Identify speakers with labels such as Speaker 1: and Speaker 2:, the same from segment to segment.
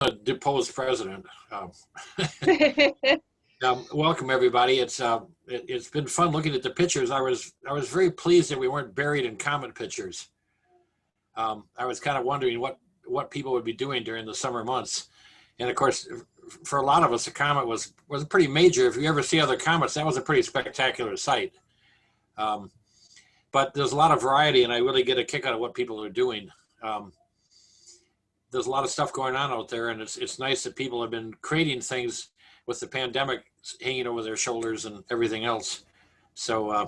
Speaker 1: a deposed president. Welcome everybody. It's been fun looking at the pictures. I was very pleased that we weren't buried in comet pictures. I was kind of wondering what people would be doing during the summer months, and of course, for a lot of us, a comet was pretty major. If you ever see other comets, that was a pretty spectacular sight. But there's a lot of variety, and I really get a kick out of what people are doing. There's a lot of stuff going on out there, and it's nice that people have been creating things with the pandemic hanging over their shoulders and everything else. So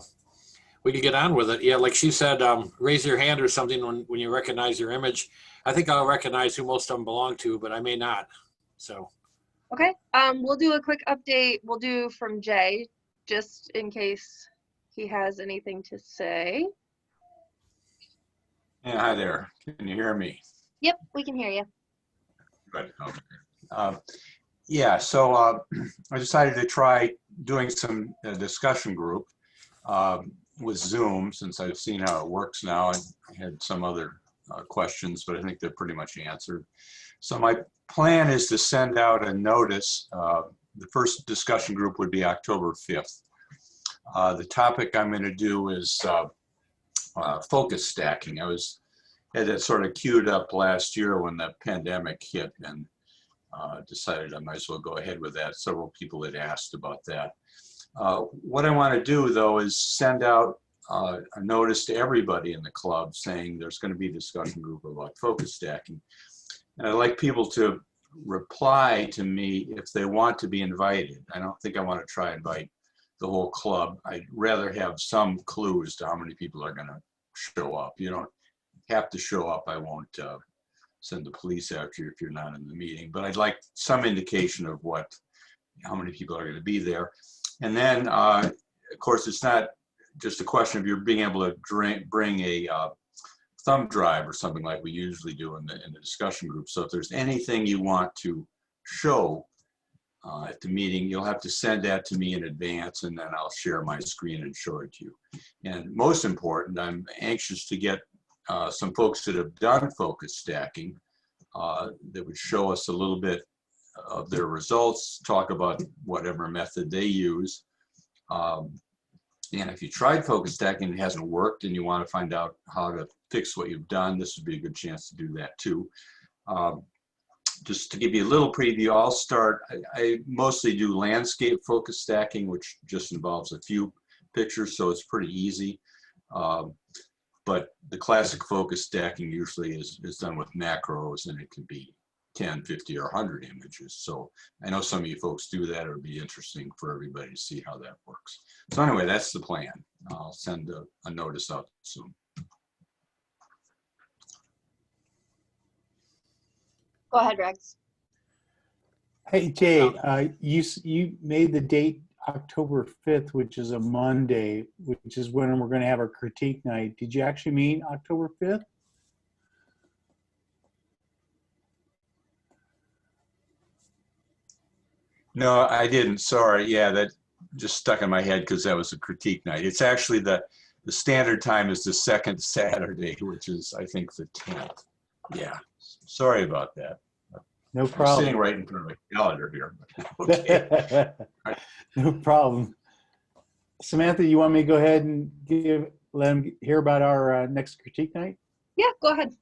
Speaker 1: we can get on with it. Yeah, like she said, raise your hand or something when you recognize your image. I think I'll recognize who most of them belong to, but I may not. So.
Speaker 2: Okay, we'll do a quick update. We'll do from Jay, just in case he has anything to say.
Speaker 3: Yeah, hi there. Can you hear me?
Speaker 2: Yep, we can hear you.
Speaker 3: Good. Okay. Yeah, so I decided to try doing some discussion group with Zoom, since I've seen how it works now. I had some other questions, but I think they're pretty much answered. So my plan is to send out a notice. The first discussion group would be October 5th. The topic I'm going to do is focus stacking. Had that sort of queued up last year when the pandemic hit, and decided I might as well go ahead with that. Several people had asked about that. What I want to do, though, is send out a notice to everybody in the club saying there's going to be a discussion group about focus stacking. And I'd like people to reply to me if they want to be invited. I don't think I want to try and invite the whole club. I'd rather have some clue as to how many people are going to show up. You don't have to show up. I won't send the police after you if you're not in the meeting, but I'd like some indication of how many people are going to be there. And then, of course, it's not just a question of you being able to bring a thumb drive or something like we usually do in the discussion group. So if there's anything you want to show at the meeting, you'll have to send that to me in advance, and then I'll share my screen and show it to you. And most important, I'm anxious to get some folks that have done focus stacking that would show us a little bit of their results, talk about whatever method they use. And if you tried focus stacking and it hasn't worked and you want to find out how to fix what you've done, this would be a good chance to do that too. Just to give you a little preview, I'll start. I mostly do landscape focus stacking, which just involves a few pictures, so it's pretty easy. But the classic focus stacking usually is done with macros, and it can be 10, 50, or 100 images. So I know some of you folks do that. It would be interesting for everybody to see how that works. So anyway, that's the plan. I'll send a notice out soon.
Speaker 2: Go ahead, Rex.
Speaker 4: Hey, Jay, you made the date October 5th, which is a Monday, which is when we're going to have our critique night. Did you actually mean October 5th?
Speaker 3: No, I didn't. Sorry. Yeah, that just stuck in my head because that was a critique night. It's actually the standard time is the second Saturday, which is, I think, the 10th. Yeah. Sorry about that.
Speaker 4: No problem.
Speaker 3: I'm sitting right in front of a calendar here. Okay.
Speaker 4: No problem. Samantha, you want me to go ahead and let them hear about our next critique night?
Speaker 2: Yeah, go ahead.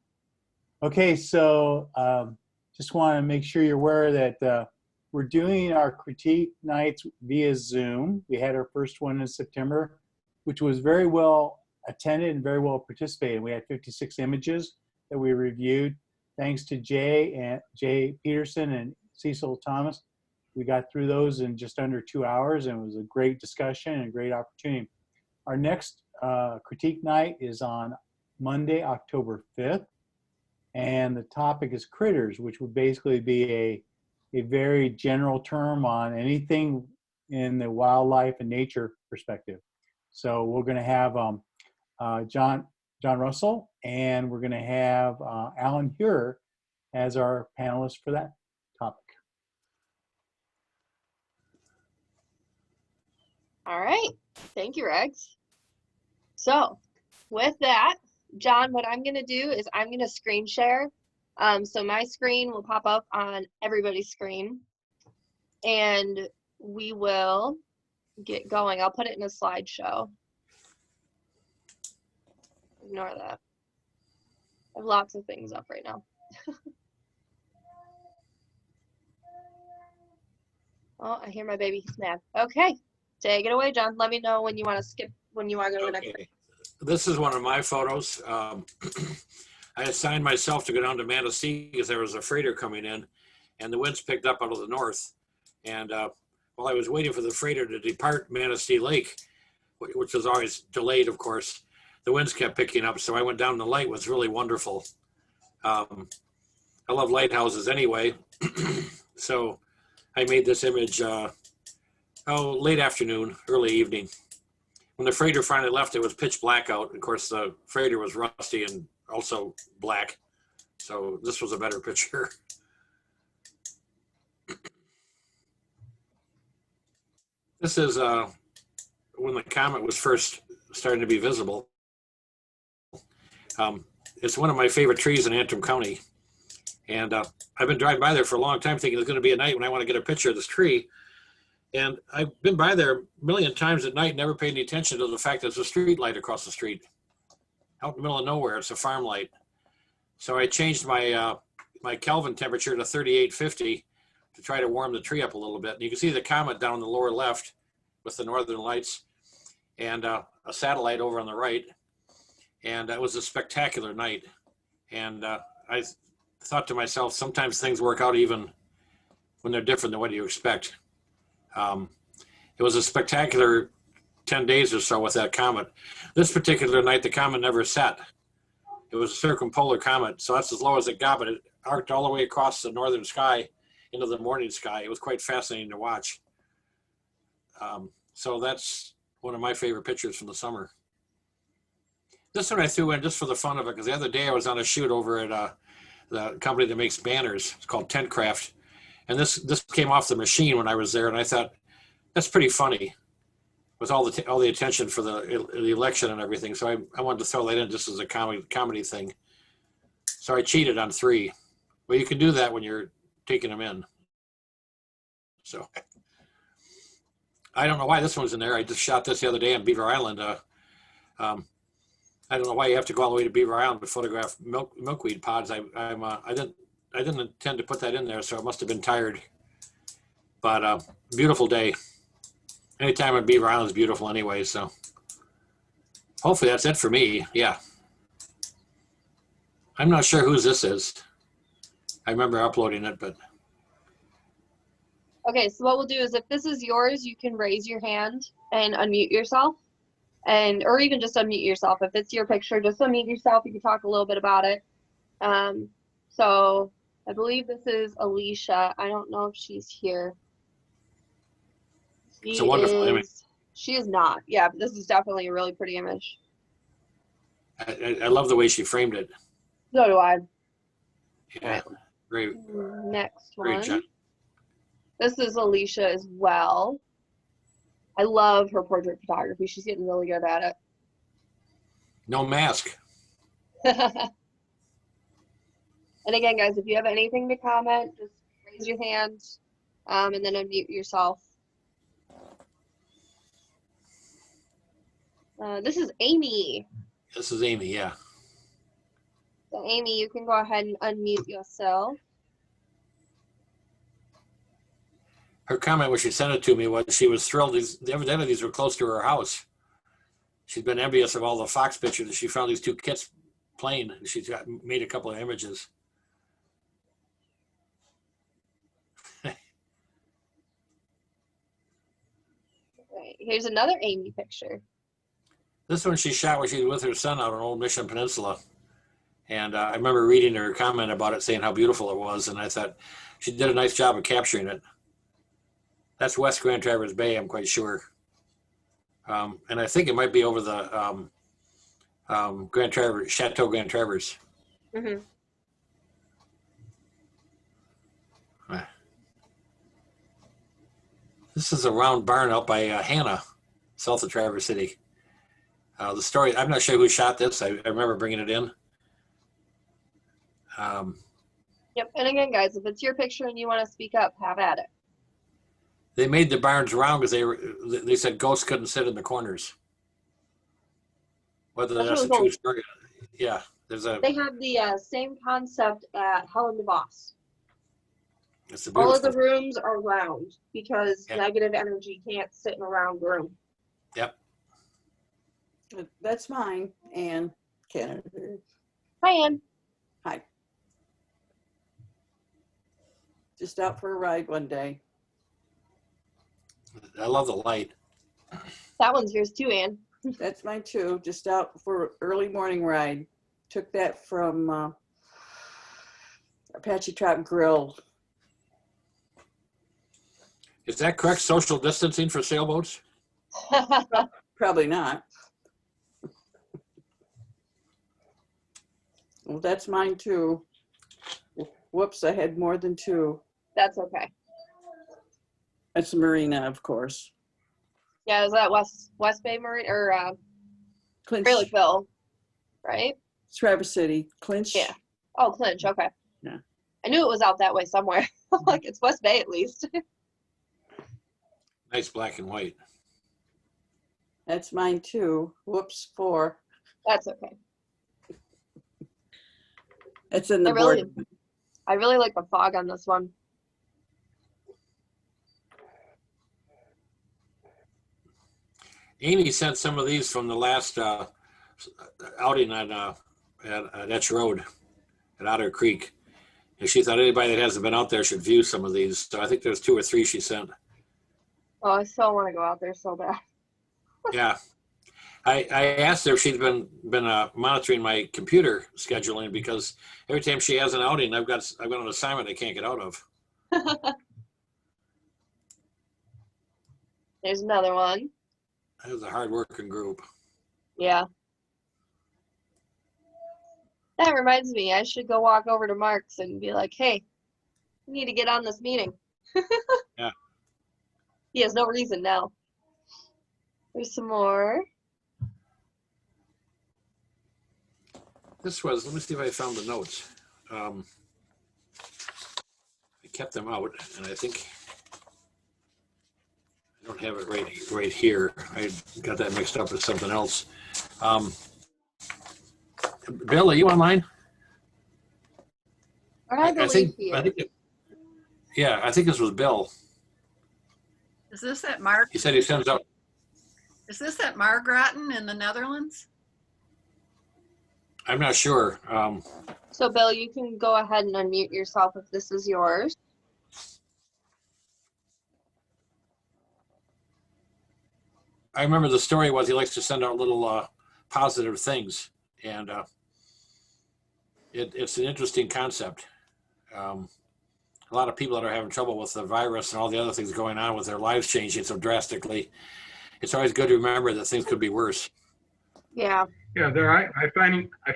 Speaker 4: Okay, so just want to make sure you're aware that we're doing our critique nights via Zoom. We had our first one in September, which was very well attended and very well participated. We had 56 images that we reviewed. Thanks to Jay Peterson and Cecil Thomas. We got through those in just under 2 hours, and it was a great discussion and a great opportunity. Our next critique night is on Monday, October 5th, and the topic is critters, which would basically be a very general term on anything in the wildlife and nature perspective. So we're going to have John Russell, and we're going to have Alan Huer as our panelist for that topic.
Speaker 2: All right. Thank you, Rex. So with that, John, what I'm going to do is I'm going to screen share So my screen will pop up on everybody's screen, and we will get going. I'll put it in a slideshow. Ignore that. I have lots of things up right now. Oh, I hear my baby. He's mad. Okay, take it away, John. Let me know when you want to skip, when you want to go to the next.
Speaker 1: Okay. This is one of my photos. I assigned myself to go down to Manistee because there was a freighter coming in, and the winds picked up out of the north. And while I was waiting for the freighter to depart Manistee Lake, which was always delayed, of course, the winds kept picking up. So I went down the light. It was really wonderful. I love lighthouses anyway. So I made this image, late afternoon, early evening. When the freighter finally left, it was pitch black out. Of course, the freighter was rusty and also black. So this was a better picture. This is when the comet was first starting to be visible. It's one of my favorite trees in Antrim County. And I've been driving by there for a long time thinking there's going to be a night when I want to get a picture of this tree. And I've been by there a million times at night, never paid any attention to the fact there's a street light across the street. Out in the middle of nowhere, it's a farm light. So I changed my my Kelvin temperature to 3850 to try to warm the tree up a little bit. And you can see the comet down in the lower left with the northern lights and a satellite over on the right. And that was a spectacular night. And I thought to myself, sometimes things work out even when they're different than what you expect. It was a spectacular 10 days or so with that comet. This particular night, the comet never set. It was a circumpolar comet, so that's as low as it got, but it arced all the way across the northern sky into the morning sky. It was quite fascinating to watch. So that's one of my favorite pictures from the summer. This one I threw in just for the fun of it, because the other day I was on a shoot over at the company that makes banners. It's called Tentcraft. And this came off the machine when I was there, and I thought, that's pretty funny with all the attention for the election and everything. So I wanted to throw that in just as a comedy thing. So I cheated on 3. Well, you can do that when you're taking them in. So I don't know why this one's in there. I just shot this the other day on Beaver Island. I don't know why you have to go all the way to Beaver Island to photograph milkweed pods. I didn't intend to put that in there, so I must have been tired. But beautiful day. Anytime on Beaver Island is beautiful anyway, so hopefully that's it for me. Yeah. I'm not sure whose this is. I remember uploading it, but.
Speaker 2: Okay, so what we'll do is if this is yours, you can raise your hand and unmute yourself, or even just unmute yourself. If it's your picture, just unmute yourself. You can talk a little bit about it. So I believe this is Alicia. I don't know if she's here.
Speaker 1: It's a wonderful image.
Speaker 2: She is not. Yeah, but this is definitely a really pretty image.
Speaker 1: I love the way she framed it.
Speaker 2: So do I.
Speaker 1: Yeah, great.
Speaker 2: Next
Speaker 1: Great
Speaker 2: one.
Speaker 1: job.
Speaker 2: This is Alicia as well. I love her portrait photography. She's getting really good at it.
Speaker 1: No mask.
Speaker 2: And again, guys, if you have anything to comment, just raise your hand and then unmute yourself. This is Amy.
Speaker 1: This is Amy, yeah.
Speaker 2: So Amy, you can go ahead and unmute yourself.
Speaker 1: Her comment when she sent it to me was she was thrilled. Evidently these were close to her house. She'd been envious of all the fox pictures and she found these 2 kits playing. And she's made a couple of images.
Speaker 2: Right. Here's another Amy picture.
Speaker 1: This one she shot when she was with her son out on Old Mission Peninsula. And I remember reading her comment about it, saying how beautiful it was. And I thought she did a nice job of capturing it. That's West Grand Traverse Bay, I'm quite sure. And I think it might be over the Grand Traverse, Chateau Grand Traverse.
Speaker 2: Mm-hmm.
Speaker 1: This is a round barn out by Hannah, south of Traverse City. The story, I'm not sure who shot this. I remember bringing it in.
Speaker 2: Yep. And again, guys, if it's your picture and you want to speak up, have at it.
Speaker 1: They made the barns round because they said ghosts couldn't sit in the corners. Whether
Speaker 2: That's
Speaker 1: that's a
Speaker 2: really
Speaker 1: true
Speaker 2: cool.
Speaker 1: story. Yeah, there's a,
Speaker 2: They have the same concept at Helen DeVos.
Speaker 1: it's a
Speaker 2: All of the
Speaker 1: beautiful,
Speaker 2: rooms are round because
Speaker 1: Yeah.
Speaker 2: negative energy can't sit in a round room.
Speaker 1: yep.
Speaker 5: That's mine, Ann Kennedy.
Speaker 2: Hi, Ann.
Speaker 5: Hi. Just out for a ride one day.
Speaker 1: I love the light.
Speaker 2: That one's yours too, Ann.
Speaker 5: That's mine too. Just out for early morning ride. Took that from Apache Trout Grill.
Speaker 1: Is that correct? Social distancing for sailboats?
Speaker 5: Probably not. Well, that's mine too. Whoops, I had more than two.
Speaker 2: That's okay.
Speaker 5: That's Marina, of course.
Speaker 2: Yeah, is that West Bay Marine or
Speaker 5: Clinch,
Speaker 2: Freelandville, right?
Speaker 5: Traverse City, Clinch.
Speaker 2: Yeah. Oh, Clinch. Okay.
Speaker 5: Yeah.
Speaker 2: I knew it was out that way somewhere. Like it's West Bay at least.
Speaker 1: Nice black and white.
Speaker 5: That's mine too. Whoops, 4.
Speaker 2: That's okay.
Speaker 5: It's in the
Speaker 2: I really,
Speaker 5: board.
Speaker 2: I really like the fog on this one.
Speaker 1: Amy sent some of these from the last outing on at Etch Road at Otter Creek. And she thought anybody that hasn't been out there should view some of these. So I think there's 2 or 3 she sent.
Speaker 2: Oh, I still want to go out there so bad.
Speaker 1: Yeah. I asked her if she'd been monitoring my computer scheduling because every time she has an outing, I've got an assignment I can't get out of.
Speaker 2: There's another one.
Speaker 1: It was a hard-working group.
Speaker 2: Yeah. That reminds me, I should go walk over to Mark's and be like, hey, we need to get on this meeting.
Speaker 1: Yeah.
Speaker 2: He has no reason now. There's some more.
Speaker 1: This was, let me see if I found the notes. I kept them out, and I think I don't have it right here. I got that mixed up with something else. Bill, are you online?
Speaker 2: I believe
Speaker 1: think,
Speaker 2: he
Speaker 1: I
Speaker 2: is.
Speaker 1: think yeah, I think this was Bill.
Speaker 6: Is this at Mark?
Speaker 1: He said he sends out.
Speaker 6: Is this at Margraten in the Netherlands?
Speaker 1: I'm not sure.
Speaker 2: So, Bill, you can go ahead and unmute yourself if this is yours.
Speaker 1: I remember the story was he likes to send out little positive things, and it's an interesting concept. A lot of people that are having trouble with the virus and all the other things going on with their lives changing so drastically, it's always good to remember that things could be worse.
Speaker 2: Yeah.
Speaker 7: Yeah, there. I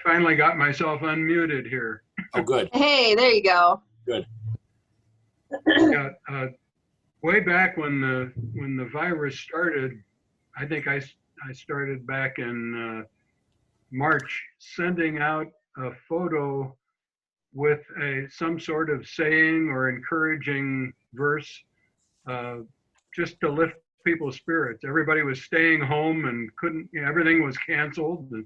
Speaker 7: finally got myself unmuted here.
Speaker 1: Oh, good.
Speaker 2: Hey, there you go.
Speaker 7: Yeah, way back when the virus started, I think I started back in March, sending out a photo with some sort of saying or encouraging verse, just to lift people's spirits. Everybody was staying home and everything was canceled. And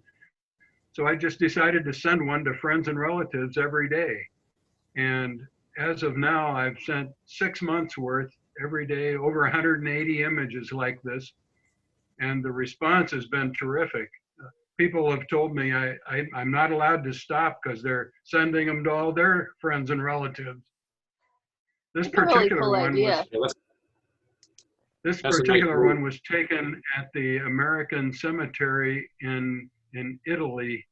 Speaker 7: so I just decided to send one to friends and relatives every day. And as of now, I've sent 6 months worth every day, over 180 images like this. And the response has been terrific. People have told me I'm not allowed to stop because they're sending them to all their friends and relatives. This
Speaker 2: That's a really
Speaker 7: particular
Speaker 2: cool
Speaker 7: one
Speaker 2: idea.
Speaker 7: was This
Speaker 1: That's a nice
Speaker 7: particular
Speaker 1: move.
Speaker 7: one was taken at the American Cemetery in Italy,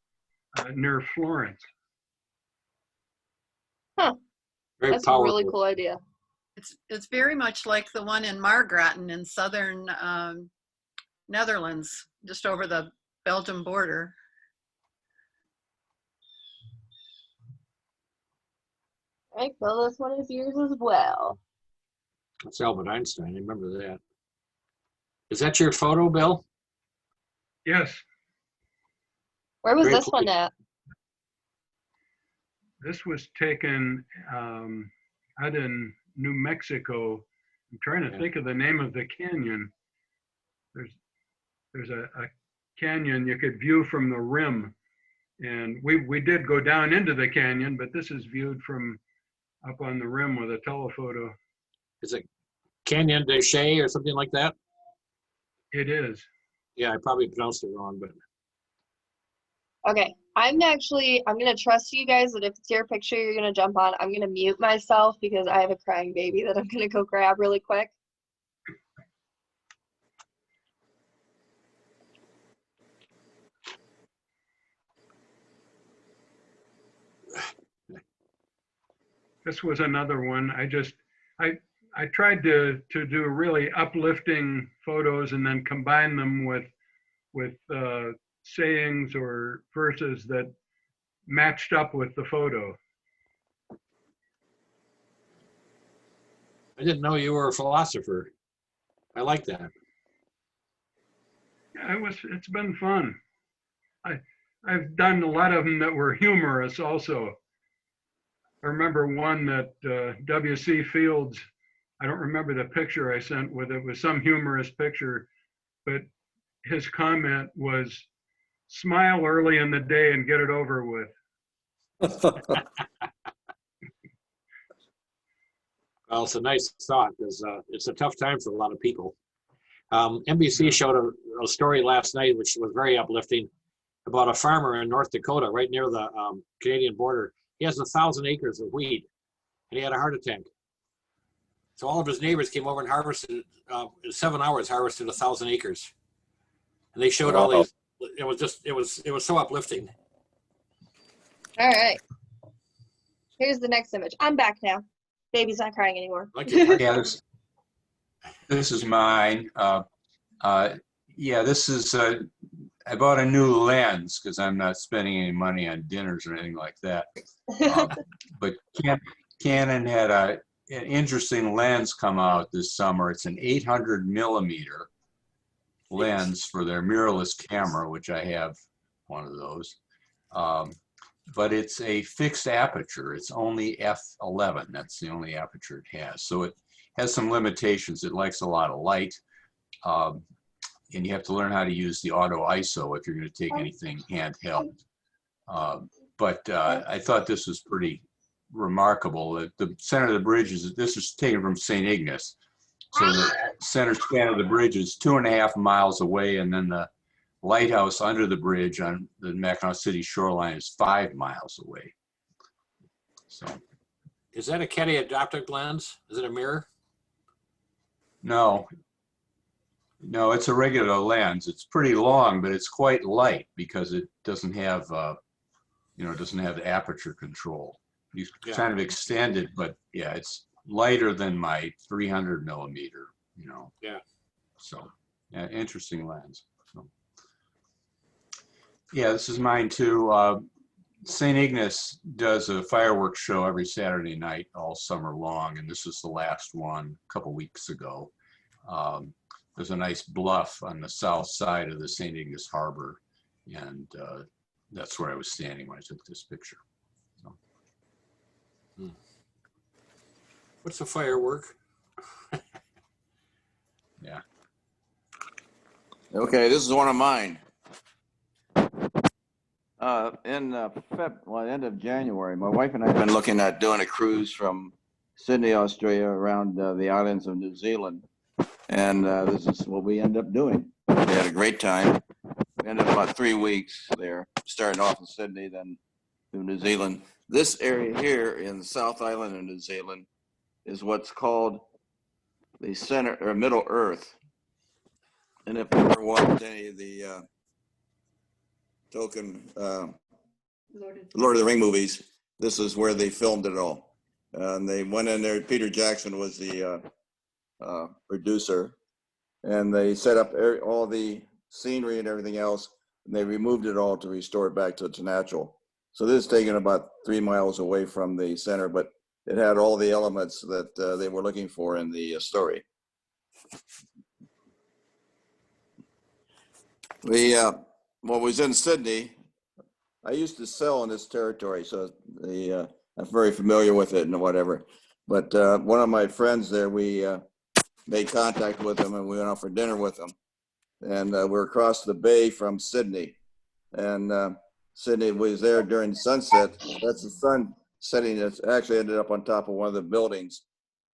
Speaker 7: near Florence.
Speaker 1: Very
Speaker 2: That's a
Speaker 1: powerful.
Speaker 2: really cool idea.
Speaker 6: It's very much like the one in Margraten in southern Netherlands, just over the Belgium border.
Speaker 2: All right, Bill, this one is yours as well.
Speaker 1: It's Albert Einstein. I remember that. Is that your photo, Bill?
Speaker 7: Yes,
Speaker 2: Where was
Speaker 1: Great
Speaker 2: this one
Speaker 1: place.
Speaker 2: at?
Speaker 7: This was taken out in New Mexico. I'm trying to
Speaker 1: Yeah.
Speaker 7: think of the name of the canyon. There's a canyon you could view from the rim. And we did go down into the canyon, but this is viewed from up on the rim with a telephoto.
Speaker 1: Is it Canyon de Chelly or something like that?
Speaker 7: It is.
Speaker 1: Yeah, I probably pronounced it wrong, but
Speaker 2: Okay, I'm gonna trust you guys that if it's your picture you're gonna jump on, I'm gonna mute myself because I have a crying baby that I'm gonna go grab really quick.
Speaker 7: This was another one. I tried to do really uplifting photos and then combine them with sayings or verses that matched up with the photo.
Speaker 1: I didn't know you were a philosopher. I like that.
Speaker 7: Yeah, it's been fun. I've done a lot of them that were humorous also. I remember one that W.C. Fields, I don't remember the picture I sent with it, was some humorous picture, but his comment was, smile early in the day and get it over with.
Speaker 1: Well, it's a nice thought because it's a tough time for a lot of people. NBC showed a story last night, which was very uplifting, about a farmer in North Dakota, right near the Canadian border. He has 1,000 acres of wheat, and he had a heart attack. So all of his neighbors came over and harvested, in 7 hours, harvested 1,000 acres. And they showed all these. It was so uplifting.
Speaker 2: All right. Here's the next image. I'm back now. Baby's not crying anymore.
Speaker 1: Like your
Speaker 3: Yeah, this is mine. Yeah, this is, I bought a new lens because I'm not spending any money on dinners or anything like that. But Canon had an interesting lens come out this summer. It's an 800 millimeter lens for their mirrorless camera, which I have one of those. But it's a fixed aperture. It's only f11. That's the only aperture it has. So it has some limitations. It likes a lot of light. And you have to learn how to use the auto ISO if you're going to take anything handheld. But I thought this was pretty remarkable. At the center of the bridge this is taken from St. Ignace. So the center span of the bridge is 2.5 miles away, and then the lighthouse under the bridge on the Mackinac City shoreline is 5 miles away. So
Speaker 1: Is that a catadioptric lens? Is it a mirror?
Speaker 3: no, it's a regular lens. It's pretty long, but it's quite light because it doesn't have, it doesn't have the aperture control. You kind of extend it, but yeah, it's lighter than my 300 millimeter,
Speaker 1: Yeah.
Speaker 3: So, yeah, interesting lens. So, yeah, this is mine too. St. Ignace does a fireworks show every Saturday night all summer long, and this is the last one a couple weeks ago. There's a nice bluff on the south side of the St. Ignace Harbor, and that's where I was standing when I took this picture. So.
Speaker 1: What's a firework?
Speaker 3: Yeah.
Speaker 8: Okay, this is one of mine. End of January, my wife and I have been looking at doing a cruise from Sydney, Australia, around the islands of New Zealand. And this is what we end up doing. We had a great time. We ended up about 3 weeks there, starting off in Sydney, then to New Zealand. This area here in the South Island of New Zealand is what's called the center or Middle Earth. And if you ever watched any of the Lord of the Ring movies, this is where they filmed it all. And they went in there. Peter Jackson was the producer, and they set up all the scenery and everything else, and they removed it all to restore it back to its natural. So this is taken about 3 miles away from the center, but it had all the elements that they were looking for in the story. What was in Sydney, I used to sell in this territory, so the I'm very familiar with it and whatever. But one of my friends there, we made contact with him and we went out for dinner with him. And we're across the bay from Sydney. And Sydney was there during sunset. That's the sun setting. It's actually ended up on top of one of the buildings.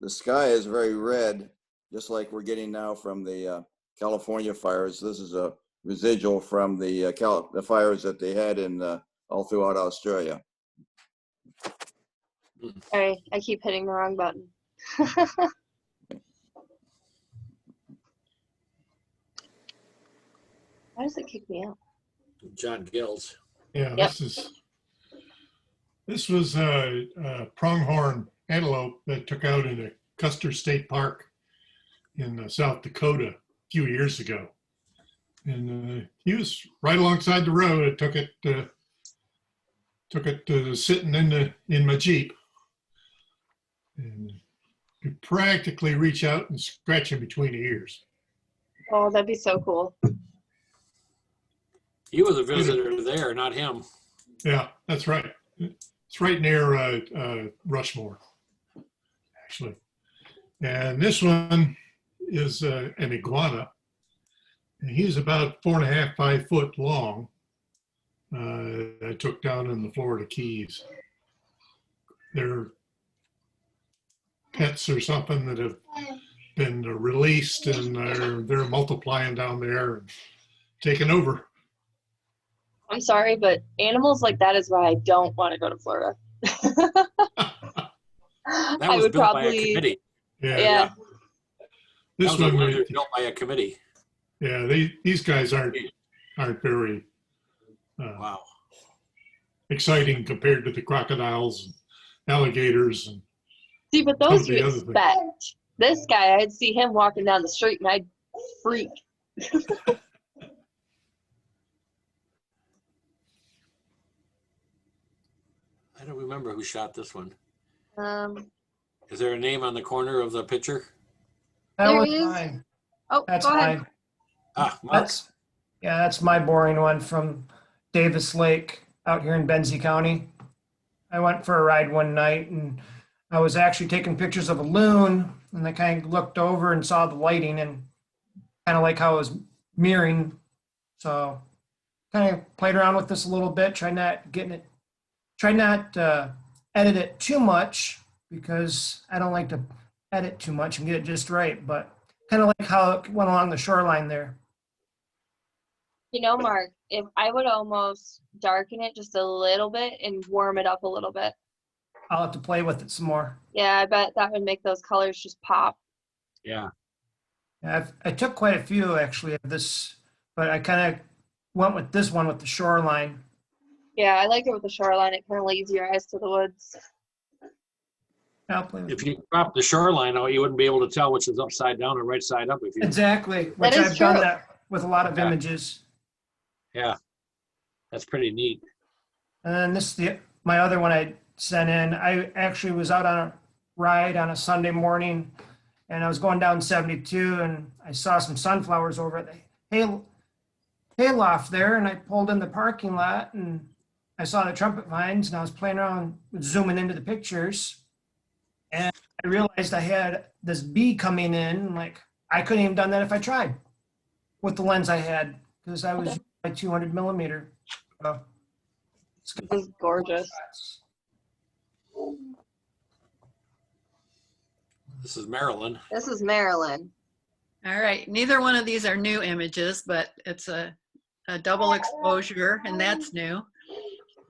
Speaker 8: The sky is very red, just like we're getting now from the California fires. This is a residual from the fires that they had in all throughout Australia.
Speaker 2: Sorry, I keep hitting the wrong button. Why does it kick me out?
Speaker 1: John Gills.
Speaker 9: Yeah,
Speaker 2: Yep.
Speaker 9: this was a pronghorn antelope that took out in a Custer State Park in South Dakota a few years ago. And he was right alongside the road. I took it sitting in my Jeep. And you practically reach out and scratch him between the ears.
Speaker 2: Oh, that'd be so cool.
Speaker 1: You were the visitor there, not him.
Speaker 9: Yeah, that's right. It's right near Rushmore, actually. And this one is an iguana. And he's about 4.5, 5 foot long. I took down in the Florida Keys. They're pets or something that have been released, and they're multiplying down there and taking over.
Speaker 2: I'm sorry, but animals like that is why I don't want to go to Florida.
Speaker 1: That
Speaker 2: I
Speaker 1: was
Speaker 2: would
Speaker 1: built by a
Speaker 2: probably,
Speaker 1: committee.
Speaker 2: yeah.
Speaker 1: That
Speaker 9: This
Speaker 1: was a
Speaker 9: one,
Speaker 1: lizard built by a committee.
Speaker 9: yeah, these guys aren't very
Speaker 1: Wow.
Speaker 9: exciting compared to the crocodiles and alligators. And
Speaker 2: See, but
Speaker 9: some
Speaker 2: those
Speaker 9: of the
Speaker 2: you
Speaker 9: other things.
Speaker 2: expect. This guy, I'd see him walking down the street and I'd freak.
Speaker 1: I don't remember who shot this one.
Speaker 2: Um,
Speaker 1: Is there a name on the corner of the picture?
Speaker 10: That
Speaker 2: There
Speaker 10: was
Speaker 2: is-
Speaker 10: mine.
Speaker 2: oh,
Speaker 10: That's
Speaker 2: go ahead.
Speaker 10: mine.
Speaker 1: Ah, Mark.
Speaker 10: That's my boring one from Davis Lake out here in Benzie County. I went for a ride one night and I was actually taking pictures of a loon, and I kind of looked over and saw the lighting and kind of like how it was mirroring. So kind of played around with this a little bit, try not edit it too much, because I don't like to edit too much and get it just right, but kind of like how it went along the shoreline there.
Speaker 2: You know, Mark, if I would almost darken it just a little bit and warm it up a little bit.
Speaker 10: I'll have to play with it some more.
Speaker 2: Yeah, I bet that would make those colors just pop.
Speaker 1: Yeah.
Speaker 10: I took quite a few actually of this, but I kind of went with this one with the shoreline.
Speaker 2: Yeah, I like it with the shoreline. It kind of leads your eyes to the woods.
Speaker 10: I'll play with
Speaker 1: If
Speaker 10: it.
Speaker 1: you crop the shoreline out, you wouldn't be able to tell which is upside down or right side up. If you,
Speaker 10: Exactly, which
Speaker 2: is
Speaker 10: I've done
Speaker 2: true.
Speaker 10: that with a lot of
Speaker 1: Yeah.
Speaker 10: images.
Speaker 1: yeah, that's pretty neat.
Speaker 10: And then this is my other one I sent in. I actually was out on a ride on a Sunday morning, and I was going down 72, and I saw some sunflowers over at the hayloft there, and I pulled in the parking lot, and I saw the trumpet vines, and I was playing around with zooming into the pictures, and I realized I had this bee coming in. Like, I couldn't even done that if I tried with the lens I had, because I was using my 200 millimeter. So,
Speaker 2: This is gorgeous.
Speaker 1: This is Maryland.
Speaker 2: This is Maryland.
Speaker 6: All right, neither one of these are new images, but it's a double exposure, and that's new.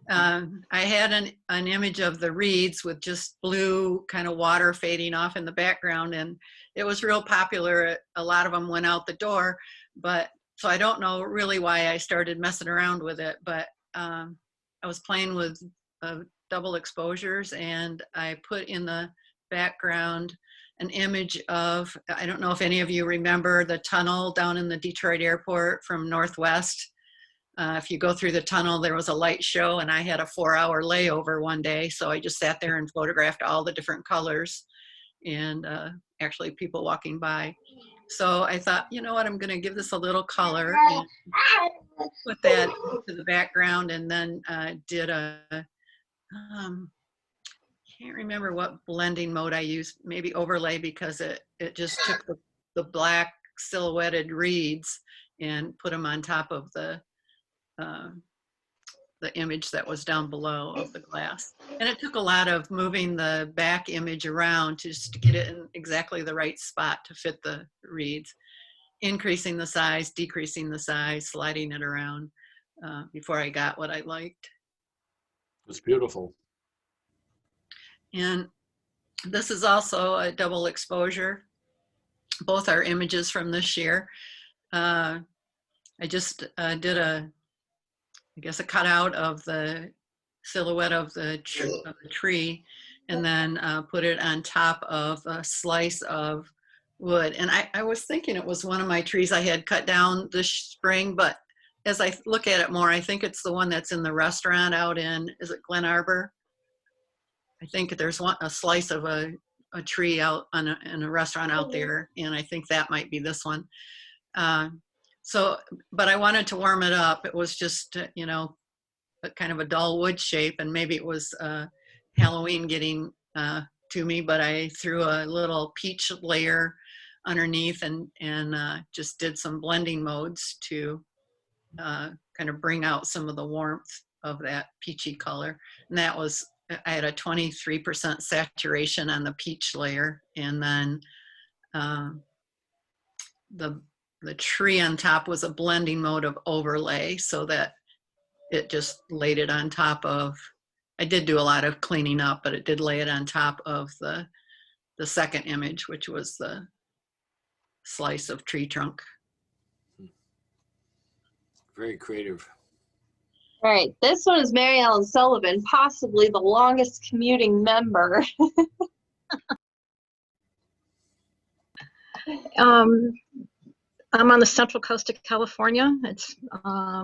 Speaker 6: I had an image of the reeds with just blue kind of water fading off in the background, and it was real popular. A lot of them went out the door, but so I don't know really why I started messing around with it, but I was playing with double exposures, and I put in the background an image of, I don't know if any of you remember the tunnel down in the Detroit airport from Northwest. If you go through the tunnel, there was a light show, and I had a 4-hour layover one day. So I just sat there and photographed all the different colors and actually people walking by. So I thought, you know what, I'm going to give this a little color and put that to the background, and then did a can't remember what blending mode I used, maybe overlay, because it just took the black silhouetted reeds and put them on top of the image that was down below of the glass. And it took a lot of moving the back image around just to get it in exactly the right spot to fit the reeds, increasing the size, decreasing the size, sliding it around before I got what I liked.
Speaker 1: It's beautiful.
Speaker 6: And this is also a double exposure. Both are images from this year. I just did I guess a cutout of the silhouette of the tree, and then put it on top of a slice of wood. And I was thinking it was one of my trees I had cut down this spring, but as I look at it more, I think it's the one that's in the restaurant out in, is it Glen Arbor? I think there's a slice of a tree out in a restaurant out there, and I think that might be this one. But I wanted to warm it up. It was just, you know, a kind of a dull wood shape, and maybe it was Halloween getting to me, but I threw a little peach layer underneath and just did some blending modes to kind of bring out some of the warmth of that peachy color. And that was, I had a 23% saturation on the peach layer, and then the tree on top was a blending mode of overlay, so that it just laid it on top of, I did do a lot of cleaning up, but it did lay it on top of the second image, which was the slice of tree trunk.
Speaker 1: Very creative.
Speaker 2: All right, this one is Mary Ellen Sullivan, possibly the longest commuting member.
Speaker 11: I'm on the central coast of California. It's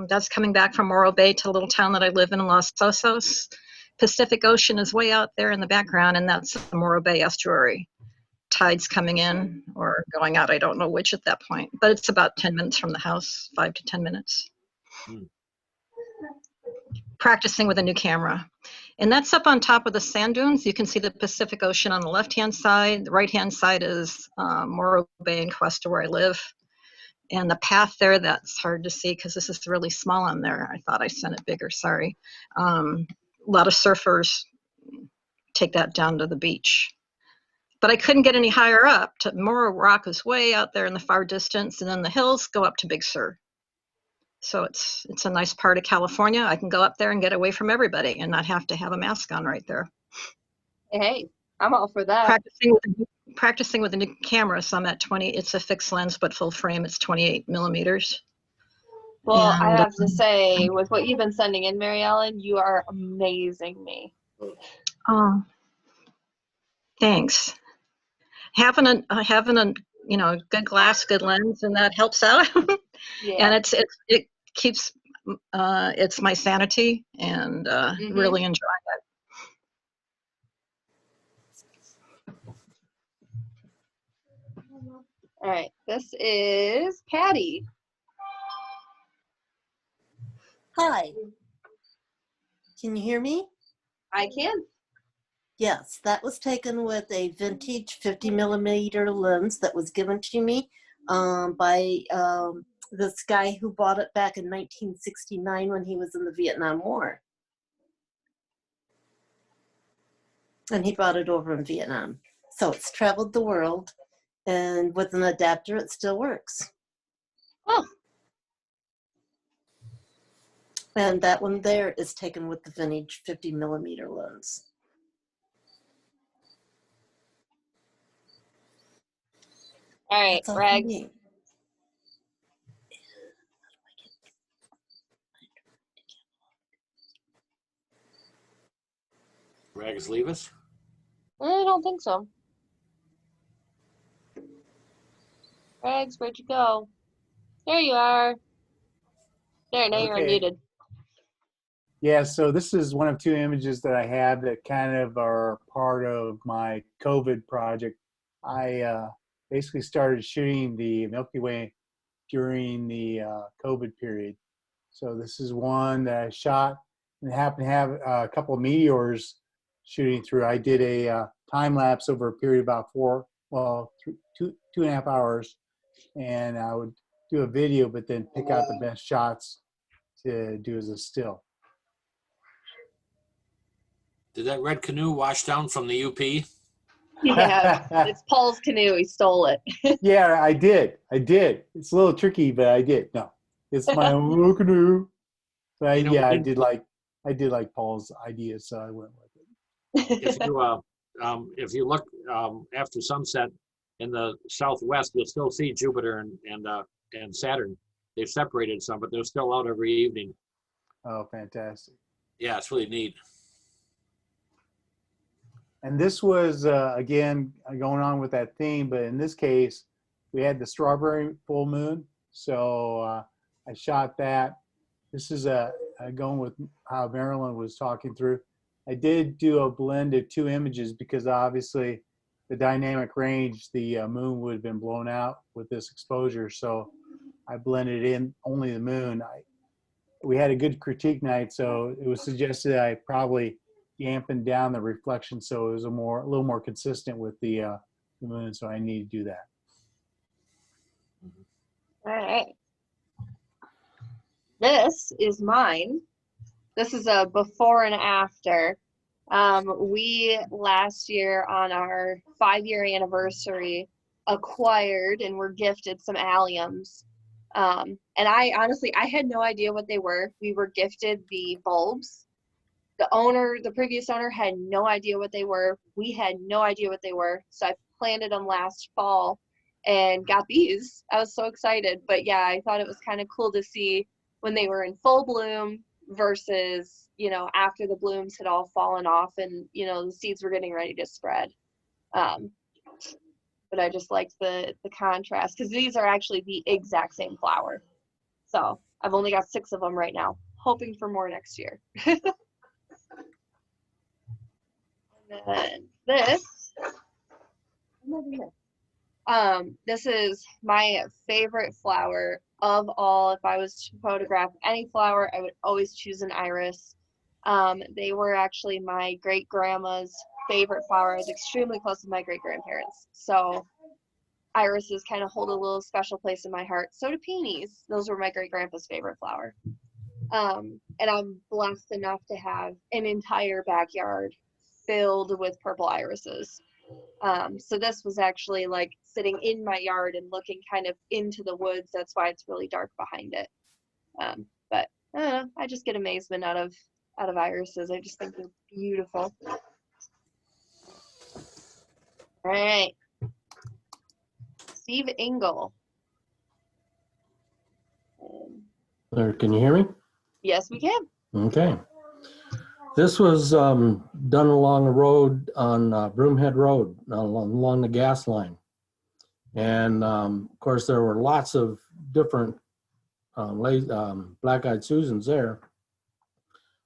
Speaker 11: that's coming back from Morro Bay to a little town that I live in Los Osos. Pacific Ocean is way out there in the background, and that's the Morro Bay estuary. Tides coming in or going out, I don't know which at that point, but it's about 10 minutes from the house, 5 to 10 minutes. Practicing with a new camera. And that's up on top of the sand dunes. You can see the Pacific Ocean on the left-hand side. The right-hand side is Morro Bay and Cuesta, where I live. And the path there, that's hard to see because this is really small on there. I thought I sent it bigger, sorry. A lot of surfers take that down to the beach. But I couldn't get any higher up. Morro Rock is way out there in the far distance, and then the hills go up to Big Sur. So it's a nice part of California. I can go up there and get away from everybody and not have to have a mask on right there.
Speaker 2: Hey, I'm all for that.
Speaker 11: Practicing with a new camera, so I'm at 20. It's a fixed lens, but full frame. It's 28 millimeters.
Speaker 2: Well,
Speaker 11: And,
Speaker 2: I have to say, with what you've been sending in, Mary Ellen, you are amazing me.
Speaker 11: Oh, thanks. Having a you know, good glass, good lens, and that helps out.
Speaker 2: Yeah.
Speaker 11: And it keeps it's my sanity, and really enjoy it.
Speaker 2: All right, this is Patty.
Speaker 12: Hi. Can you hear me?
Speaker 2: I can.
Speaker 12: Yes, that was taken with a vintage 50 millimeter lens that was given to me by this guy who bought it back in 1969 when he was in the Vietnam War. And he brought it over in Vietnam. So it's traveled the world, and with an adapter, it still works.
Speaker 2: Oh.
Speaker 12: And that one there is taken with the vintage 50 millimeter lens.
Speaker 2: All right,
Speaker 12: That's all
Speaker 2: Rags.
Speaker 12: for me.
Speaker 1: Rags leave us?
Speaker 2: I don't think so. Rags, where'd you go? There you are. There, now you're
Speaker 4: Okay.
Speaker 2: unmuted.
Speaker 4: Yeah, so this is one of two images that I have that kind of are part of my COVID project. I basically started shooting the Milky Way during the COVID period. So this is one that I shot and happened to have a couple of meteors shooting through. I did a time lapse over a period of about 2.5 hours, and I would do a video, but then pick out the best shots to do as a still.
Speaker 1: Did that red canoe wash down from the UP?
Speaker 2: Yeah, it's Paul's canoe. He stole it.
Speaker 4: Yeah, I did. It's a little tricky, but I did. No, it's my own little canoe. But
Speaker 1: You know,
Speaker 4: yeah, I did like Paul's idea, so I went with it.
Speaker 1: If you look after sunset in the southwest, you'll still see Jupiter and Saturn. They've separated some, but they're still out every evening.
Speaker 4: Oh, fantastic.
Speaker 1: Yeah, it's really neat.
Speaker 4: And this was, again, going on with that theme, but in this case, we had the strawberry full moon. So I shot that. This is going with how Marilyn was talking through. I did do a blend of 2 images because obviously the dynamic range, the moon would have been blown out with this exposure. So I blended in only the moon. We had a good critique night, so it was suggested I probably dampen down the reflection so it was a little more consistent with the moon. So I need to do that.
Speaker 2: All right. This is mine. This is a before and after. We last year on our 5-year anniversary acquired and were gifted some alliums. And I honestly had no idea what they were. We were gifted the bulbs. The previous owner had no idea what they were. We had no idea what they were. So I planted them last fall and got these. I was so excited. But yeah, I thought it was kind of cool to see when they were in full bloom versus, after the blooms had all fallen off and, the seeds were getting ready to spread. But I just liked the contrast because these are actually the exact same flower. So I've only got 6 of them right now, hoping for more next year. And then this is my favorite flower of all. If I was to photograph any flower, I would always choose an iris. They were actually my great grandma's favorite flower. I was extremely close with my great grandparents, so irises kind of hold a little special place in my heart. So do peonies. Those were my great grandpa's favorite flower. And I'm blessed enough to have an entire backyard filled with purple irises. So this was actually like sitting in my yard and looking kind of into the woods. That's why it's really dark behind it. But I just get amazement out of irises. I just think they're beautiful. All right. Steve Engel.
Speaker 13: Can you hear me?
Speaker 2: Yes, we can.
Speaker 13: Okay. This was done along a road on Broomhead Road, along the gas line. And of course, there were lots of different black-eyed Susans there.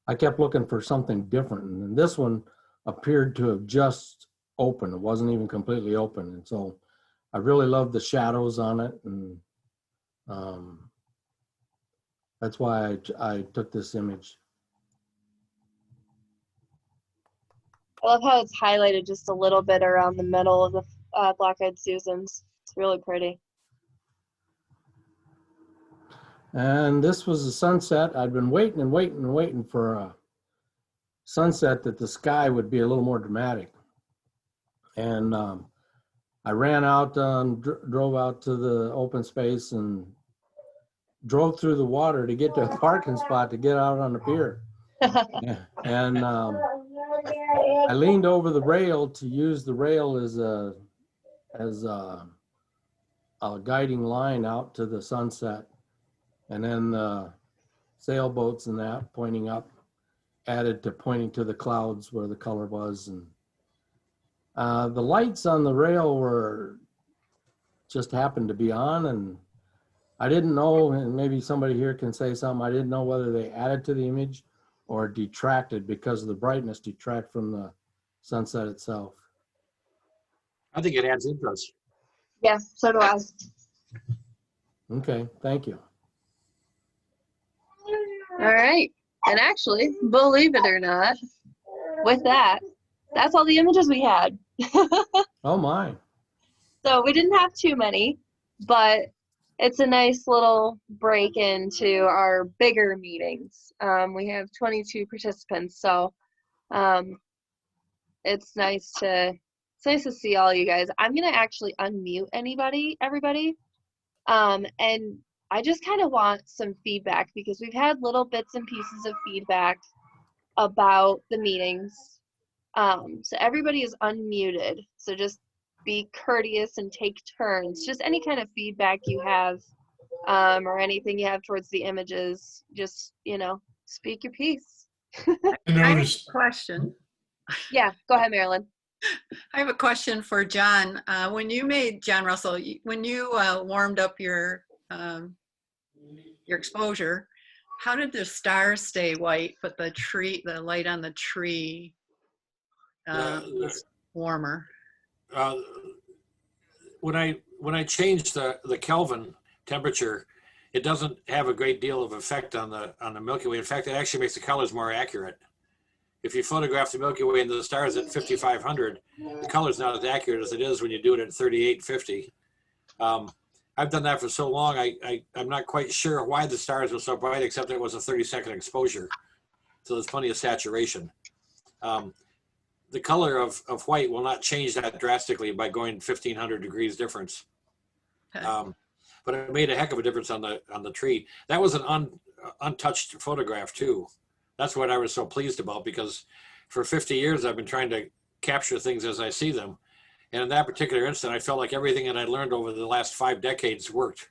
Speaker 13: I kept looking for something different, and this one appeared to have just opened. It wasn't even completely open. And so I really loved the shadows on it, and that's why I took this image.
Speaker 2: I love how it's highlighted just a little bit around the middle of the black-eyed Susans. It's really pretty.
Speaker 13: And this was a sunset. I'd been waiting and waiting and waiting for a sunset that the sky would be a little more dramatic. And I ran out, drove out to the open space and drove through the water to get to a parking spot to get out on the pier. And I leaned over the rail to use the rail as a guiding line out to the sunset. And then the sailboats and that pointing up added to pointing to the clouds where the color was. And the lights on the rail were just happened to be on, and I didn't know, and maybe somebody here can say something, I didn't know whether they added to the image or detracted because of the brightness detract from the sunset itself.
Speaker 1: I think it adds interest.
Speaker 2: Yeah, so do I.
Speaker 13: Okay, thank you.
Speaker 2: All right. And actually, believe it or not, with that, that's all the images we had.
Speaker 13: Oh, my.
Speaker 2: So we didn't have too many, but it's a nice little break into our bigger meetings. We have 22 participants, so it's nice to see all you guys. I'm gonna actually unmute everybody, and I just kind of want some feedback because we've had little bits and pieces of feedback about the meetings. So everybody is unmuted. So just be courteous and take turns. Just any kind of feedback you have, or anything you have towards the images, just, speak your piece.
Speaker 9: I
Speaker 6: I have
Speaker 9: noticed,
Speaker 6: a question.
Speaker 2: Yeah, go ahead, Marilyn.
Speaker 6: I have a question for John. When you made, John Russell, when you warmed up your exposure, how did the stars stay white, but the light on the tree was warmer?
Speaker 1: When I changed the Kelvin temperature, it doesn't have a great deal of effect on the Milky Way. In fact, it actually makes the colors more accurate. If you photograph the Milky Way and the stars at 5,500, the color's not as accurate as it is when you do it at 3,850. I've done that for so long, I'm not quite sure why the stars were so bright, except that it was a 30-second exposure. So there's plenty of saturation. The color of white will not change that drastically by going 1,500 degrees difference.
Speaker 6: Okay.
Speaker 1: But it made a heck of a difference on the tree. That was an untouched photograph too. That's what I was so pleased about, because for 50 years I've been trying to capture things as I see them. And in that particular instant, I felt like everything that I learned over the last 5 decades worked.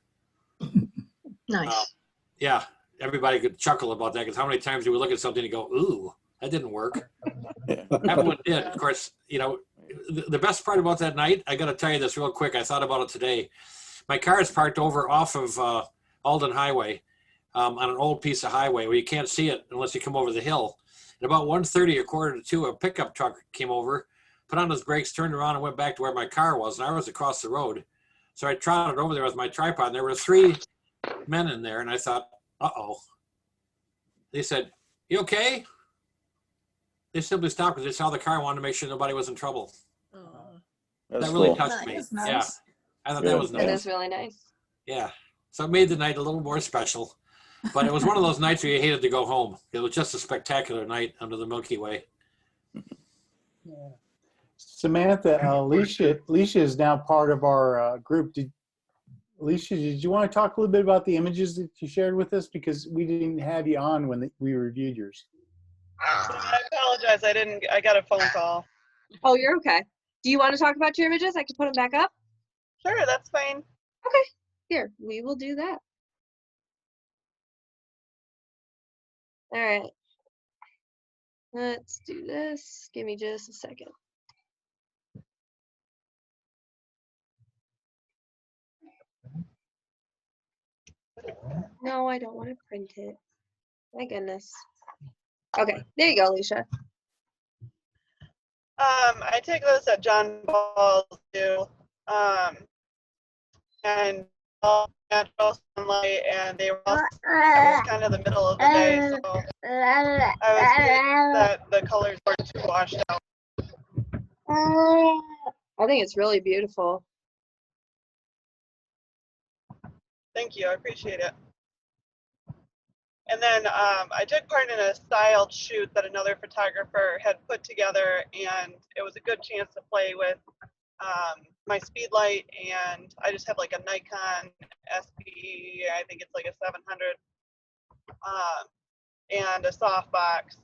Speaker 11: Nice.
Speaker 1: Yeah, everybody could chuckle about that, because how many times do we look at something and go, ooh, that didn't work? That one did. Of course, the best part about that night, I got to tell you this real quick. I thought about it today. My car is parked over off of Alden Highway, on an old piece of highway where you can't see it unless you come over the hill. At about 1:30 or 1:45, a pickup truck came over, put on his brakes, turned around and went back to where my car was, and I was across the road. So I trotted over there with my tripod, and there were 3 men in there, and I thought, uh-oh. They said, "You okay?" They simply stopped because they saw the car and wanted to make sure nobody was in trouble.
Speaker 8: That's
Speaker 1: That really
Speaker 8: cool.
Speaker 1: touched me.
Speaker 12: Nice.
Speaker 1: Yeah, I thought that was
Speaker 2: That
Speaker 1: nice.
Speaker 2: is really nice.
Speaker 1: Yeah, so it made the night a little more special. But it was one of those nights where you hated to go home. It was just a spectacular night under the Milky Way.
Speaker 4: Yeah. Samantha, Alicia is now part of our group. Alicia, did you want to talk a little bit about the images that you shared with us? Because we didn't have you on when we reviewed yours.
Speaker 14: I apologize. I got a phone call.
Speaker 2: Oh, you're okay. Do you want to talk about your images? I can put them back up.
Speaker 14: Sure, that's fine.
Speaker 2: Okay, here, we will do that. All right. Let's do this. Give me just a second. No, I don't want to print it. My goodness. Okay, there you go, Alicia.
Speaker 14: I take those at John Ball's too. And all natural sunlight, and they were also, it was kind of the middle of the day, so I was worried that the colors were too washed out.
Speaker 2: I think it's really beautiful.
Speaker 14: Thank you, I appreciate it. And then I took part in a styled shoot that another photographer had put together, and it was a good chance to play with my speed light, and I just have like a Nikon SP, I think it's like a 700, and a softbox,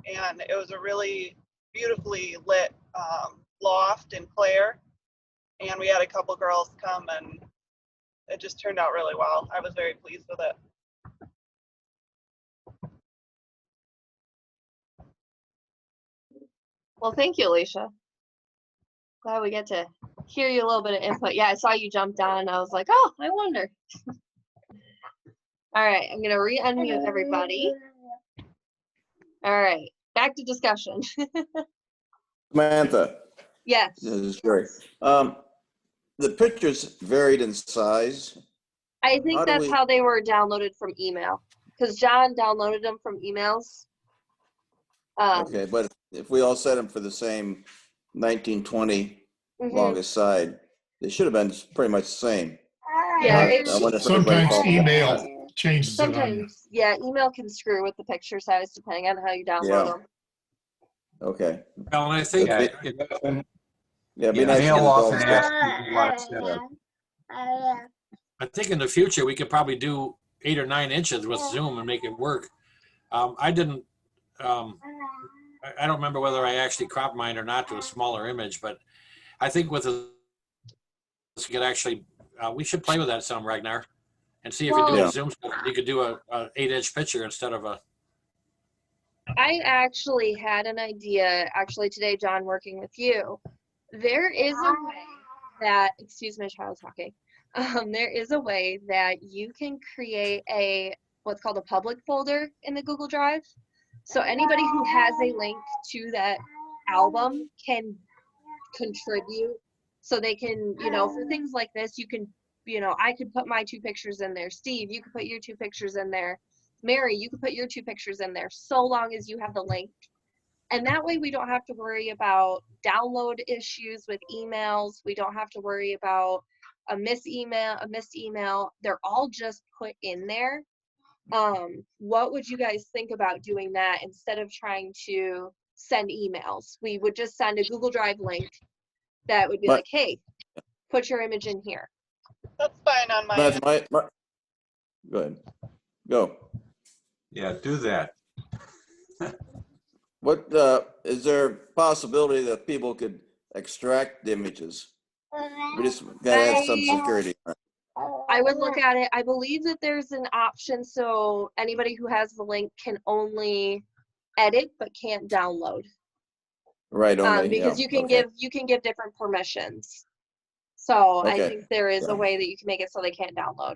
Speaker 14: and it was a really beautifully lit loft in Clare, and we had a couple girls come, and it just turned out really well. I was very pleased with it.
Speaker 2: Well, thank you, Alicia. Glad we get to hear you a little bit of input. Yeah, I saw you jumped on. I was like, oh, I wonder. All right, I'm going to re-unmute everybody. All right, back to discussion.
Speaker 8: Samantha,
Speaker 2: Yes.
Speaker 8: this is great. The pictures varied in size.
Speaker 2: I think
Speaker 8: How do
Speaker 2: that's
Speaker 8: we-
Speaker 2: how they were downloaded from email, because John downloaded them from emails.
Speaker 8: Okay, but if we all set them for the same 1920
Speaker 2: Mhm.
Speaker 8: longest side, they should have been pretty much the same.
Speaker 2: Yeah,
Speaker 8: I
Speaker 2: it's
Speaker 8: wonder if everybody
Speaker 9: Sometimes
Speaker 8: falls back.
Speaker 9: email changes it on you.
Speaker 2: sometimes, yeah, email can screw with the picture size depending on how you download
Speaker 8: Yeah.
Speaker 2: them.
Speaker 8: Okay.
Speaker 1: Well, and I think,
Speaker 3: Yeah,
Speaker 8: Yeah, it'd be
Speaker 3: yeah,
Speaker 8: nice to
Speaker 3: mail
Speaker 8: get it all
Speaker 3: often
Speaker 8: together.
Speaker 3: asks you what,
Speaker 1: I think in the future, we could probably do 8 or 9 inches with Zoom and make it work. I didn't, I don't remember whether I actually cropped mine or not to a smaller image, but I think with a, we could actually, we should play with that some, Ragnar, and see if you do
Speaker 8: Yeah.
Speaker 1: a Zoom, you could do a 8-inch picture instead of a,
Speaker 2: I actually had an idea, actually today, John, working with you. There is a way that, excuse my child talking. There is a way that you can create what's called a public folder in the Google Drive. So anybody who has a link to that album can contribute. So they can, for things like this, you can, I could put my 2 pictures in there. Steve, you could put your 2 pictures in there. Mary, you could put your 2 pictures in there, so long as you have the link. And that way we don't have to worry about download issues with emails. We don't have to worry about a missed email. They're all just put in there. What would you guys think about doing that instead of trying to send emails? We would just send a Google Drive link that would be
Speaker 8: But-
Speaker 2: like, hey, put your image in here.
Speaker 14: That's fine on my
Speaker 8: That's
Speaker 14: end.
Speaker 8: Go ahead. Go.
Speaker 3: Yeah, do that.
Speaker 8: What, is there a possibility that people could extract the images? We just gotta have some security.
Speaker 2: I would look at it. I believe that there's an option so anybody who has the link can only edit but can't download.
Speaker 8: Right, only,
Speaker 2: Because
Speaker 8: yeah,
Speaker 2: you can
Speaker 8: okay.
Speaker 2: give different permissions. So I
Speaker 8: Okay,
Speaker 2: think there is
Speaker 8: yeah.
Speaker 2: a way that you can make it so they can't download.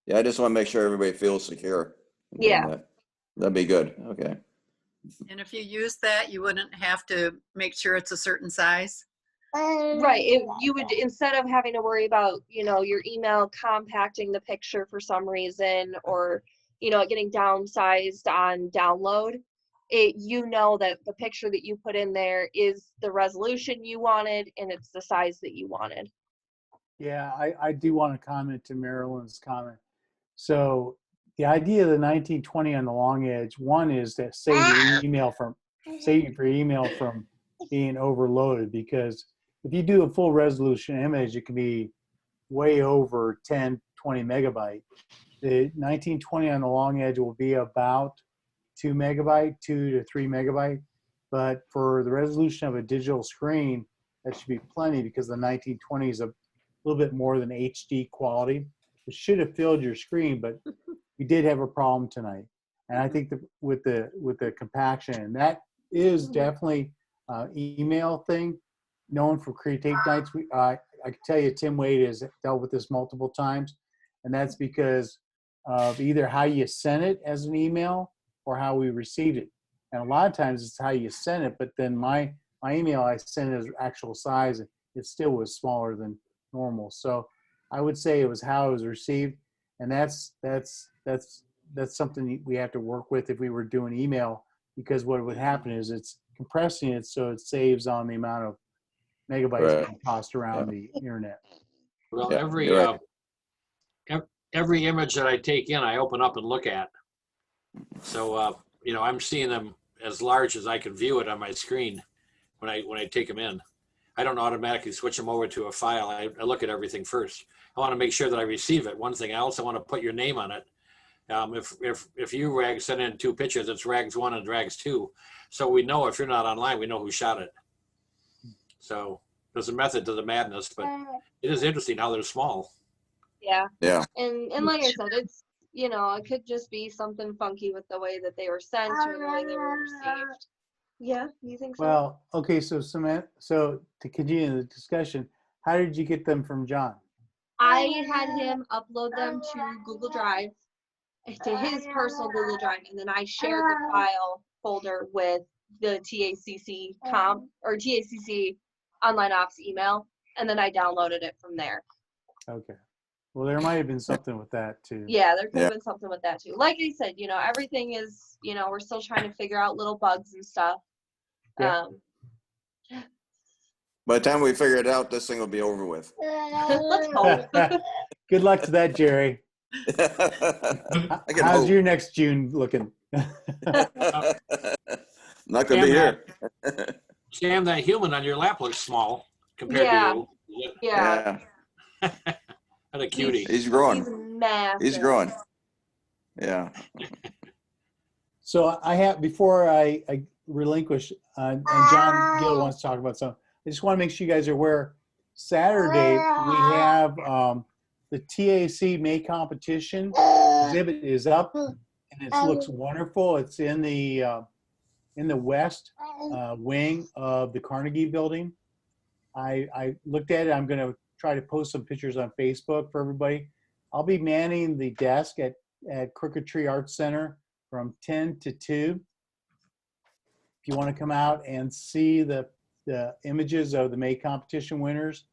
Speaker 8: Yeah, I just want to make sure everybody feels secure.
Speaker 2: Yeah.
Speaker 8: That'd be good, okay.
Speaker 6: And if you use that, you wouldn't have to make sure it's a certain size.
Speaker 2: Right. You would, instead of having to worry about, your email compacting the picture for some reason or, it getting downsized on download, that the picture that you put in there is the resolution you wanted and it's the size that you wanted.
Speaker 4: Yeah, I do want to comment to Marilyn's comment. So the idea of the 1920 on the long edge, one is to save your email from being overloaded, because if you do a full resolution image, it can be way over 10, 20 megabyte. The 1920 on the long edge will be about 2 to 3 megabyte. But for the resolution of a digital screen, that should be plenty, because the 1920 is a little bit more than HD quality. It should have filled your screen, but we did have a problem tonight. And I think that with the compaction, and that is definitely email thing. Known from Critique Nights, I can tell you Tim Wade has dealt with this multiple times, and that's because of either how you sent it as an email or how we received it. And a lot of times it's how you sent it, but then my email I sent as actual size, it still was smaller than normal. So I would say it was how it was received, and that's something we have to work with if we were doing email, because what would happen is it's compressing it so it saves on the amount of megabytes
Speaker 8: Right.
Speaker 4: being tossed around the internet.
Speaker 1: well,
Speaker 8: Yeah,
Speaker 1: every,
Speaker 8: you're right.
Speaker 1: every image that I take in, I open up and look at. So, I'm seeing them as large as I can view it on my screen when I take them in. I don't automatically switch them over to a file. I look at everything first. I want to make sure that I receive it. One thing else, I want to put your name on it. If you, Rag, send in 2 pictures, it's Rags 1 and Rags 2. So we know if you're not online, we know who shot it. So there's a method to the madness, but it is interesting how they're small.
Speaker 2: Yeah.
Speaker 8: Yeah.
Speaker 2: And like I said, it's, it could just be something funky with the way that they were sent or the way they were received. Yeah, you think so?
Speaker 4: Well, okay, so Samantha, so to continue the discussion, how did you get them from John?
Speaker 2: I had him upload them to Google Drive, to his personal Google Drive, and then I shared the file folder with the TACC or TACC Online Ops email, and then I downloaded it from there.
Speaker 4: Okay. Well, there might have been something with that too.
Speaker 2: Yeah, there could have
Speaker 8: Yeah.
Speaker 2: been something with that too. Like I said, everything is, we're still trying to figure out little bugs and stuff.
Speaker 4: Yeah.
Speaker 8: By the time we figure it out, this thing will be over with.
Speaker 2: Let's hope.
Speaker 4: Good luck to that, Jerry.
Speaker 8: I can
Speaker 4: How's
Speaker 8: hope.
Speaker 4: your next June looking?
Speaker 8: Not gonna be
Speaker 1: Sam,
Speaker 8: here.
Speaker 1: Sam, that human on your lap looks small compared
Speaker 2: Yeah.
Speaker 1: to you.
Speaker 2: Yeah.
Speaker 1: What a cutie.
Speaker 8: He's growing.
Speaker 2: He's massive.
Speaker 8: He's growing. Yeah.
Speaker 4: So I have, before I relinquish, and John Gill wants to talk about something, I just want to make sure you guys are aware, Saturday, we have the TAC May competition exhibit is up, and it looks wonderful. It's in the west wing of the Carnegie Building. I looked at it. I'm going to try to post some pictures on Facebook for everybody. I'll be manning the desk at Crooked Tree Arts Center from 10 to 2. If you want to come out and see the images of the May competition winners,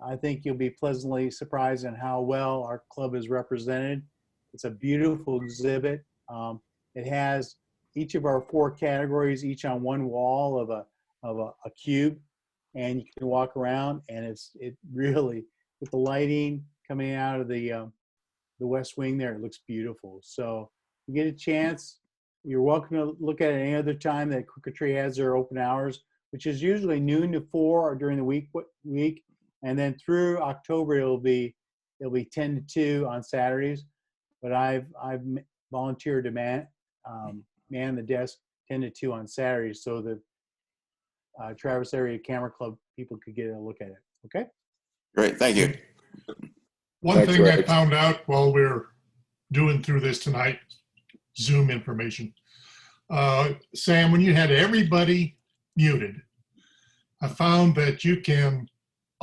Speaker 4: I think you'll be pleasantly surprised in how well our club is represented. It's a beautiful exhibit. It has each of our 4 categories, each on one wall of a cube, and you can walk around, and it really, with the lighting coming out of the west wing there, it looks beautiful. So if you get a chance, you're welcome to look at it any other time that Crooked Tree has their open hours, which is usually noon to 4 or during the week, and then through October it'll be 10 to 2 on Saturdays. But I've volunteered to man the desk 10 to 2 on Saturdays so that Traverse Area Camera Club people could get a look at it. Okay.
Speaker 8: Great. Thank you.
Speaker 9: One
Speaker 8: Thanks,
Speaker 9: thing I
Speaker 8: Rick.
Speaker 9: found out while we're doing through this tonight, Zoom information. Sam, when you had everybody muted, I found that you can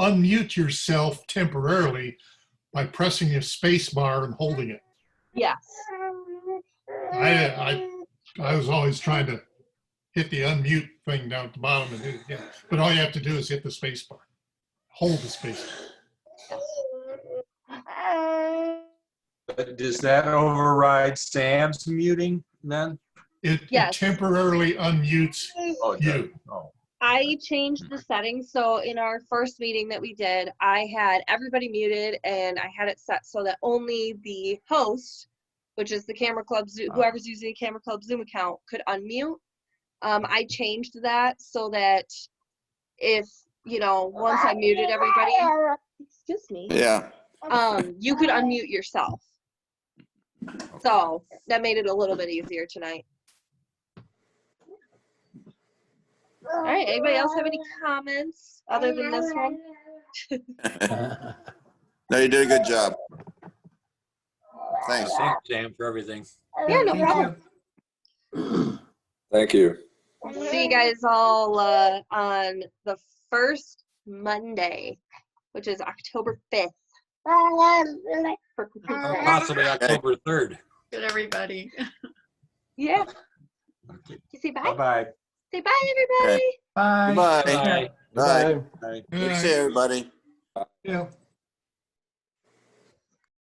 Speaker 9: unmute yourself temporarily by pressing a space bar and holding it.
Speaker 2: Yes.
Speaker 9: I was always trying to hit the unmute thing down at the bottom and hit it again. But all you have to do is hit the space bar. Hold the space bar.
Speaker 3: But does that override Sam's muting then?
Speaker 9: It
Speaker 2: Yes.
Speaker 9: temporarily unmutes
Speaker 3: Oh, it
Speaker 9: you.
Speaker 3: does. Oh.
Speaker 2: I changed the settings. So in our first meeting that we did, I had everybody muted and I had it set so that only the host, which is the Camera Club, whoever's using the Camera Club Zoom account, could unmute. I changed that so that if, once I muted everybody, excuse me,
Speaker 8: Yeah.
Speaker 2: you could unmute yourself. So that made it a little bit easier tonight. All right, anybody else have any comments other than this one?
Speaker 8: No, you did a good job. Thanks.
Speaker 1: Thanks, Sam, for everything.
Speaker 2: Yeah, no problem.
Speaker 15: Thank you.
Speaker 2: See you guys all on the first Monday, which is October 5th.
Speaker 1: Or possibly October 3rd.
Speaker 6: Good, everybody.
Speaker 2: Yeah. You say bye?
Speaker 3: Bye-bye.
Speaker 2: Say bye, everybody.
Speaker 10: Bye.
Speaker 8: Goodbye.
Speaker 1: Bye.
Speaker 8: Bye.
Speaker 3: Bye.
Speaker 8: Good to see everybody.
Speaker 10: Yeah.